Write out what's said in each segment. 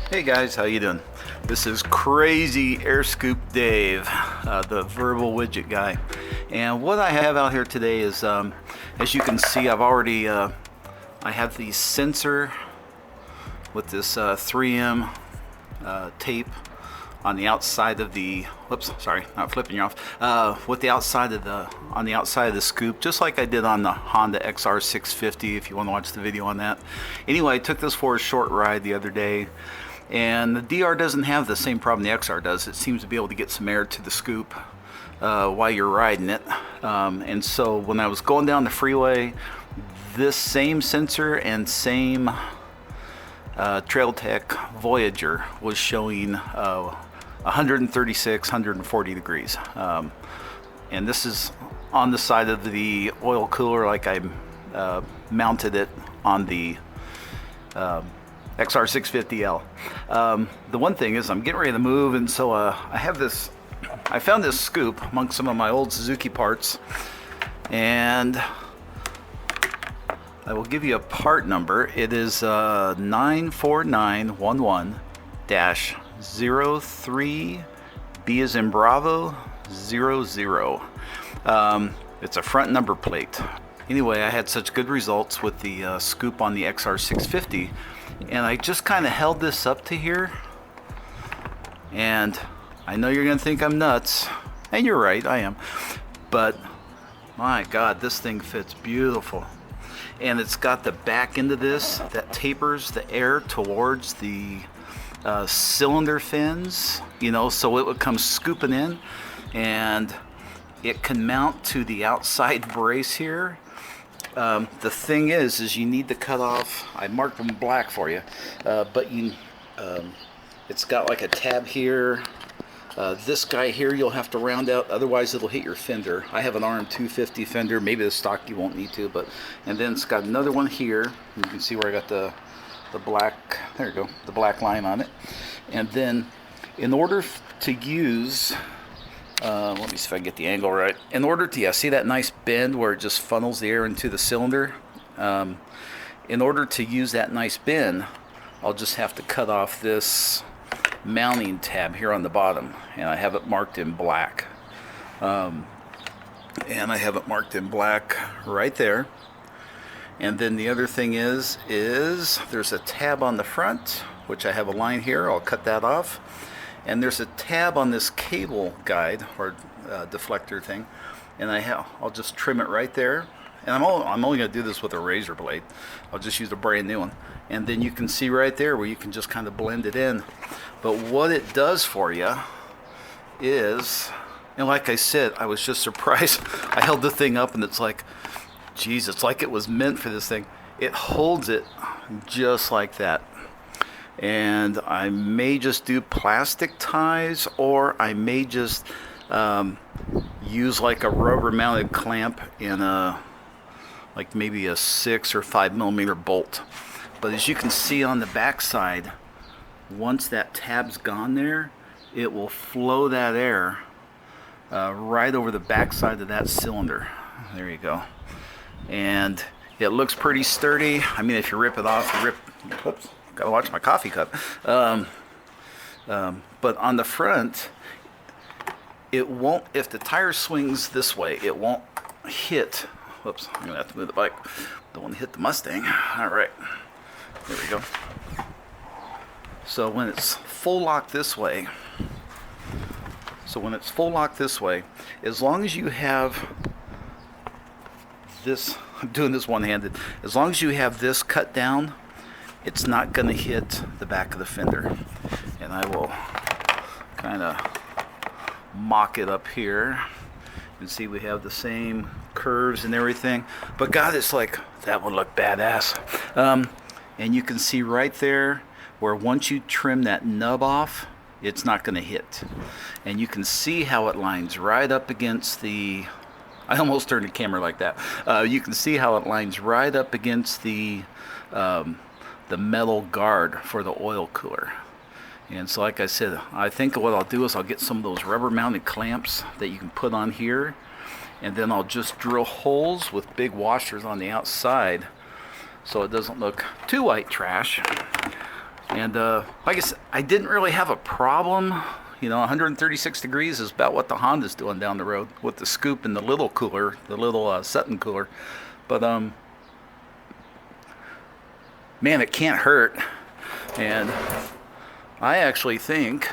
Hey guys, how you doing? This is Crazy Air Scoop Dave, the verbal widget guy. And what I have out here today is, as you can see, I have the sensor with this 3M tape on the outside of the, whoops, sorry, not flipping you off, with the outside of on the outside of the scoop, just like I did on the Honda XR650, if you want to watch the video on that. Anyway, I took this for a short ride the other day, and the DR doesn't have the same problem the XR does. It seems to be able to get some air to the scoop while you're riding it. And so when I was going down the freeway, this same sensor and same Trail Tech Voyager was showing 136, 140 degrees. And this is on the side of the oil cooler, like I mounted it on the XR650L. The one thing is I'm getting ready to move, and so I found this scoop among some of my old Suzuki parts, and I will give you a part number. It is 94911-03 B as in Bravo 00. It's a front number plate. Anyway, I had such good results with the scoop on the XR650, and I just kind of held this up to here, and I know you're gonna think I'm nuts, and you're right, I am, but my God, this thing fits beautiful. And it's got the back end of this that tapers the air towards the cylinder fins, you know, so it would come scooping in, and it can mount to the outside brace here. The thing is you need to cut off, I marked them black for you, but it's got like a tab here. This guy here you'll have to round out, otherwise it'll hit your fender. I have an RM250 fender, maybe the stock you won't need to, and then it's got another one here. You can see where I got the black, there you go, the black line on it. And then in order to use, let me see if I can get the angle right. In order to, yeah, see that nice bend where it just funnels the air into the cylinder? In order to use that nice bend, I'll just have to cut off this mounting tab here on the bottom, and I have it marked in black. And I have it marked in black right there. And then the other thing is there's a tab on the front, which I have a line here. I'll cut that off. And there's a tab on this cable guide or deflector thing, and I'll just trim it right there. And I'm only going to do this with a razor blade. I'll just use a brand new one. And then you can see right there where you can just kind of blend it in. But what it does for you is, and like I said, I was just surprised. I held the thing up and it's like, geez, it's like it was meant for this thing. It holds it just like that. And I may just do plastic ties, or I may just use like a rubber mounted clamp in like maybe a 6 or 5 millimeter bolt. But as you can see on the back side, once that tab's gone there, it will flow that air right over the back side of that cylinder. There you go. And it looks pretty sturdy. I mean, if you rip it off, whoops, gotta watch my coffee cup. But on the front, it won't, if the tire swings this way, it won't hit. Whoops, I'm gonna have to move the bike. Don't want to hit the Mustang. All right, there we go. So when it's full lock this way, as long as you have this, I'm doing this one-handed, as long as you have this cut down, it's not going to hit the back of the fender. And I will kind of mock it up here. You can see we have the same curves and everything. But God, it's like, that would look badass. And you can see right there where once you trim that nub off, it's not going to hit. And you can see how it lines right up against the, I almost turned the camera like that. You can see how it lines right up against the metal guard for the oil cooler. And so like I said, I think what I'll do is I'll get some of those rubber mounted clamps that you can put on here, and then I'll just drill holes with big washers on the outside so it doesn't look too white trash. And like I said, I didn't really have a problem. You know, 136 degrees is about what the Honda's doing down the road with the scoop and the little cooler, the little Sutton cooler. But man, it can't hurt. And I actually think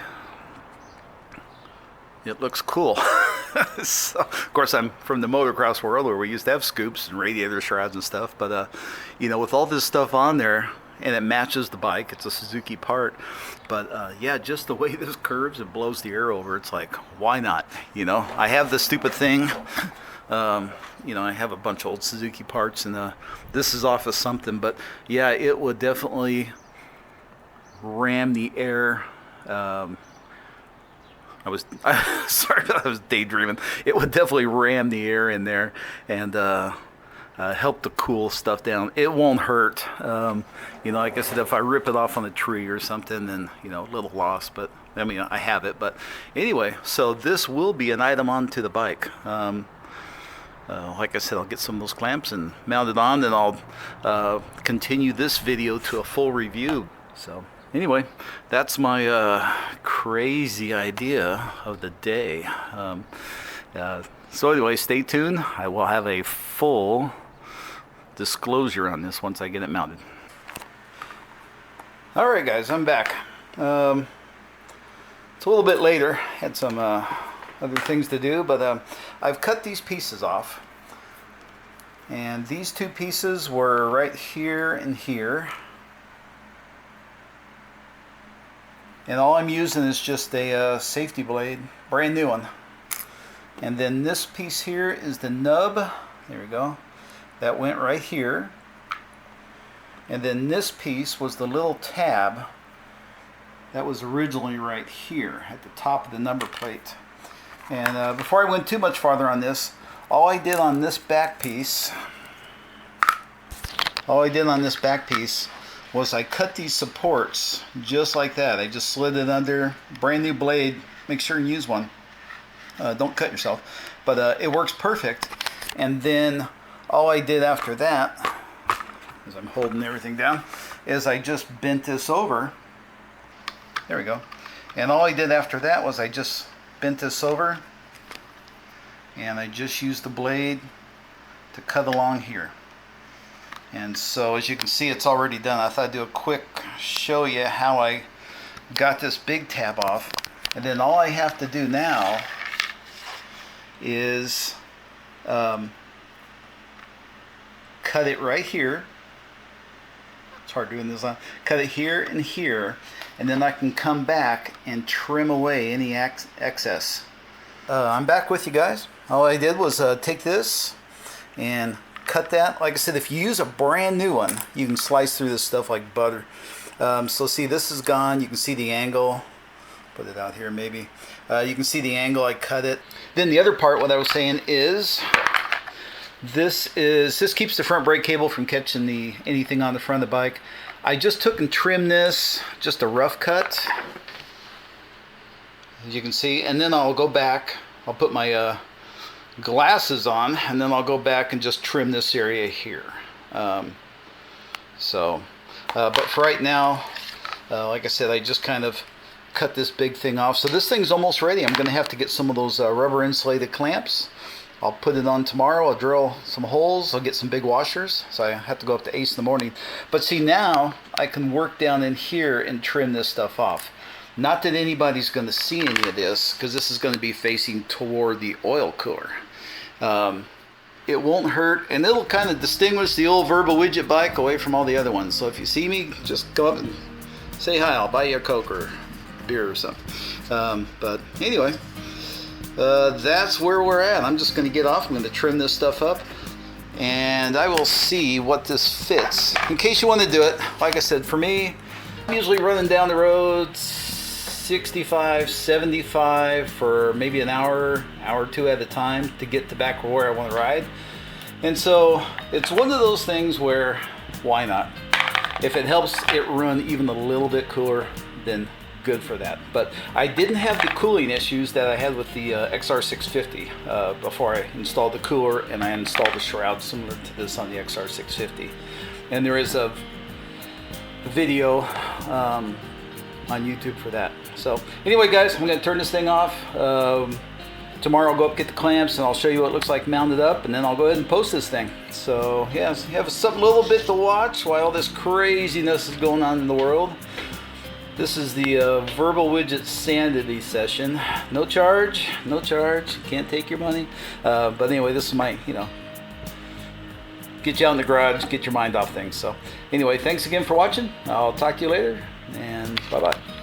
it looks cool. So, of course, I'm from the motocross world where we used to have scoops and radiator shrouds and stuff. But, you know, with all this stuff on there, and it matches the bike, it's a Suzuki part. But, yeah, just the way this curves and blows the air over, it's like, why not? You know, I have this stupid thing. You know, I have a bunch of old Suzuki parts, and this is off of something. But, yeah, it would definitely ram the air. Sorry, I was daydreaming. It would definitely ram the air in there and help to cool stuff down. It won't hurt. You know, like I said, if I rip it off on a tree or something, then, you know, a little loss. But, I mean, I have it. But anyway, so this will be an item onto the bike. Like I said, I'll get some of those clamps and mount it on, and I'll continue this video to a full review. So anyway, that's my crazy idea of the day. So anyway, stay tuned. I will have a full disclosure on this once I get it mounted. All right, guys, I'm back. It's a little bit later. Had some other things to do, but I've cut these pieces off. And these two pieces were right here and here. And all I'm using is just a safety blade, brand new one. And then this piece here is the nub. There we go. That went right here. And then this piece was the little tab that was originally right here at the top of the number plate. And before I went too much farther on this, all I did on this back piece was I cut these supports just like that. I just slid it under, brand new blade. Make sure you use one. Don't cut yourself. But it works perfect. And then all I did after that, as I'm holding everything down, is I just bent this over. There we go. And all I did after that was I just bent this over, and I just used the blade to cut along here. And so as you can see, it's already done. I thought I'd do a quick show you how I got this big tab off. And then all I have to do now is cut it right here. It's hard doing this on. Cut it here and here, and then I can come back and trim away any excess. I'm back with you guys. All I did was take this and cut that. Like I said, if you use a brand new one, you can slice through this stuff like butter. So see, this is gone. You can see the angle. Put it out here maybe. You can see the angle I cut it. Then the other part, what I was saying is, this keeps the front brake cable from catching anything on the front of the bike. I just took and trimmed this, just a rough cut, as you can see, and then I'll go back. I'll put my glasses on, and then I'll go back and just trim this area here. But for right now, like I said, I just kind of cut this big thing off. So this thing's almost ready. I'm going to have to get some of those rubber insulated clamps. I'll put it on tomorrow. I'll drill some holes. I'll get some big washers. So I have to go up to Ace in the morning. But see, now I can work down in here and trim this stuff off. Not that anybody's going to see any of this, because this is going to be facing toward the oil cooler. It won't hurt, and it'll kind of distinguish the old Verba widget bike away from all the other ones. So if you see me, just go up and say hi. I'll buy you a Coke or beer or something. But anyway, that's where we're at. I'm just going to get off. I'm going to trim this stuff up, and I will see what this fits. In case you want to do it, like I said, for me, I'm usually running down the road 65, 75 for maybe an hour or two at a time to get to back where I want to ride. And so it's one of those things where, why not? If it helps it run even a little bit cooler, then good for that. But I didn't have the cooling issues that I had with the XR650 before I installed the cooler, and I installed a shroud similar to this on the XR650. And there is a video on YouTube for that. So anyway, guys, I'm going to turn this thing off. Tomorrow I'll go up, get the clamps, and I'll show you what it looks like mounted up, and then I'll go ahead and post this thing. So yeah, you have something a little bit to watch while all this craziness is going on in the world. This is the Verbal Widget Sanity session. No charge, no charge. Can't take your money. But anyway, this is my, get you out in the garage, get your mind off things. So anyway, thanks again for watching. I'll talk to you later, and bye-bye.